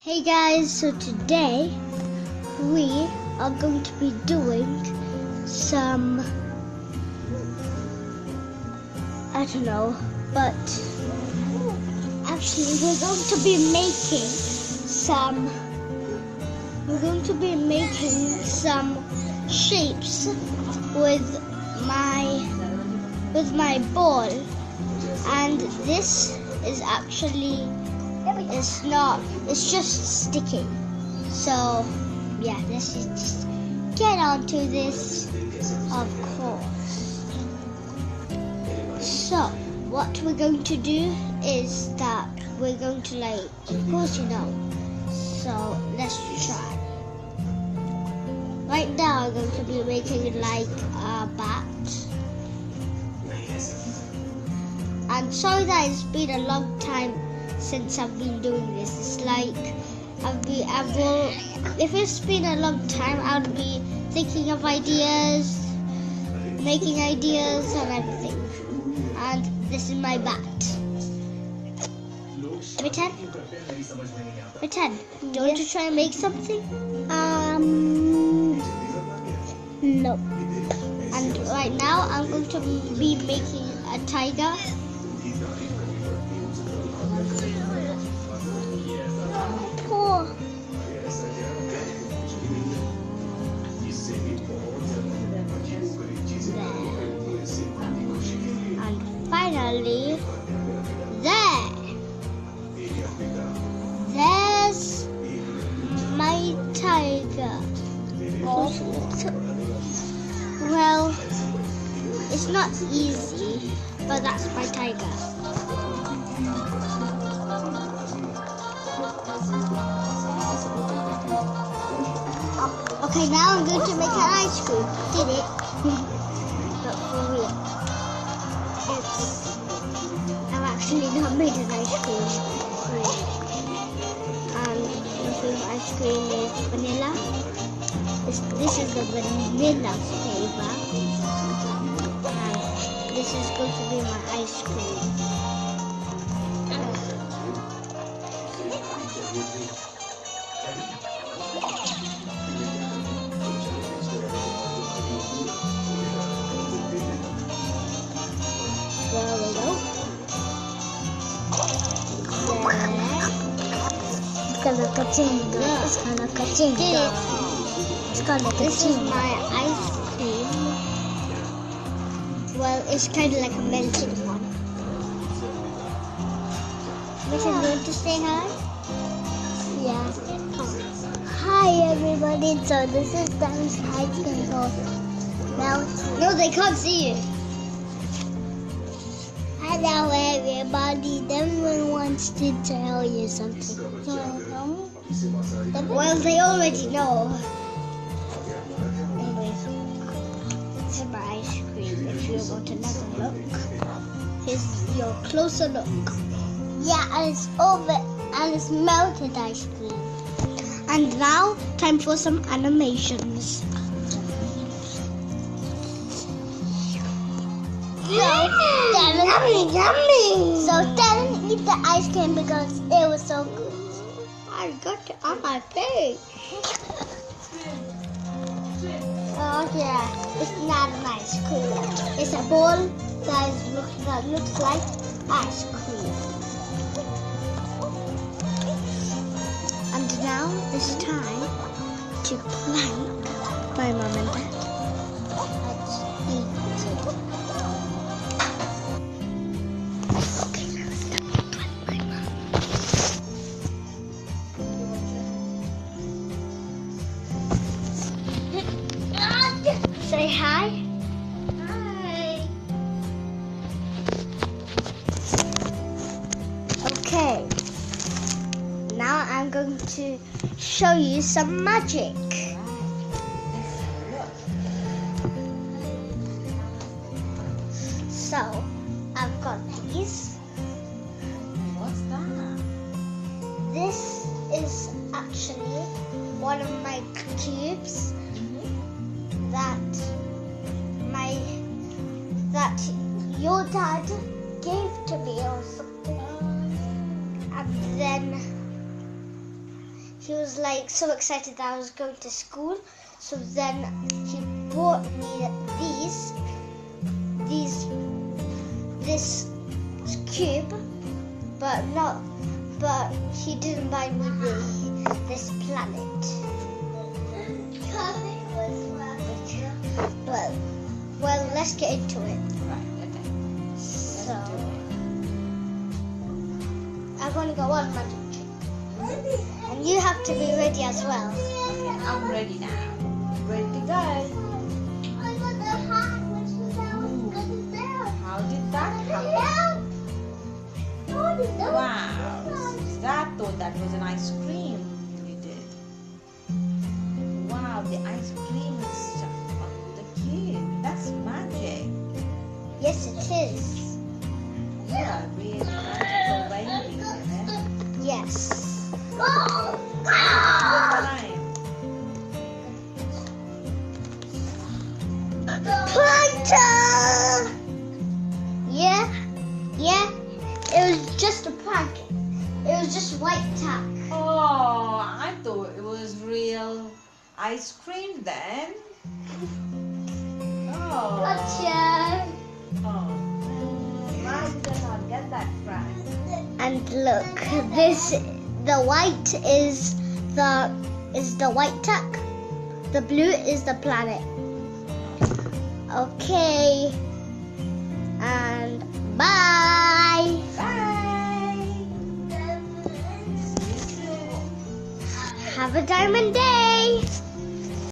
Hey guys, so today we are going to be doing some, I don't know, but actually we're going to be making some shapes with my ball, and this is actually it's just sticking. So yeah, let's just get on to this, of course. So what we're going to do is that we're going to, of course you know, so let's try. Right now I'm going to be making it like a bat. And sorry that it's been a long time since I've been doing this. It's like if it's been a long time, I'll be thinking of ideas, making ideas and everything. And this is my bat. Pretend? Do you want to try and make something? No. And right now I'm going to be making a tiger. And finally, there's my tiger. Well, it's not easy, but that's my tiger. Okay, now I'm going to make an ice cream. Did it? But for real. I've actually not made an ice cream. And the ice cream is vanilla. This is the vanilla flavor. And this is going to be my ice cream. There we go. It's gonna ka-chinga. This is my ice cream. Well, it's kind of like a melted one. Listen, you want to say hi? Yeah. Hi everybody. So this is Dan's ice cream. No, they can't see you. Hello everybody, Devin wants to tell you something. Well, they already know. Anyways, this is my ice cream. If you want another look, here's your closer look. Yeah, and it's over, and it's melted ice cream. And now, time for some animations. So Devin eat the ice cream because it was so good. I got it on my face. Oh yeah, it's not an ice cream. It's a ball that looks like ice cream. And now it's time to prank my mom and dad. Let's eat it. Say hi. Hi. Okay. Now I'm going to show you some magic. So, I've got these. What's that? This is actually one of my cubes that your dad gave to me or something. And then he was like so excited that I was going to school. So then he bought me this cube, but he didn't buy me this planet. But well, let's get into it. Right, okay. So Let's do it. I'm gonna go on magic trick, and you have to be ready as well. Okay, I'm ready now. Ready to go. How did that happen? Wow. That thought that was an ice cream you did. Wow, the ice cream is stuck on the cube. That's magic. Yes, it is. You are a really magical baby, yeah? Yes. Good time. Plankton! Yeah. It was just a prank. It was just whitetack. Oh, I thought it was real ice cream then. Oh. Gotcha. Oh. Why did I not get that right? And look, the white is the whitetack. The blue is the planet. Okay. And bye. Bye. See you soon. Have a diamond day.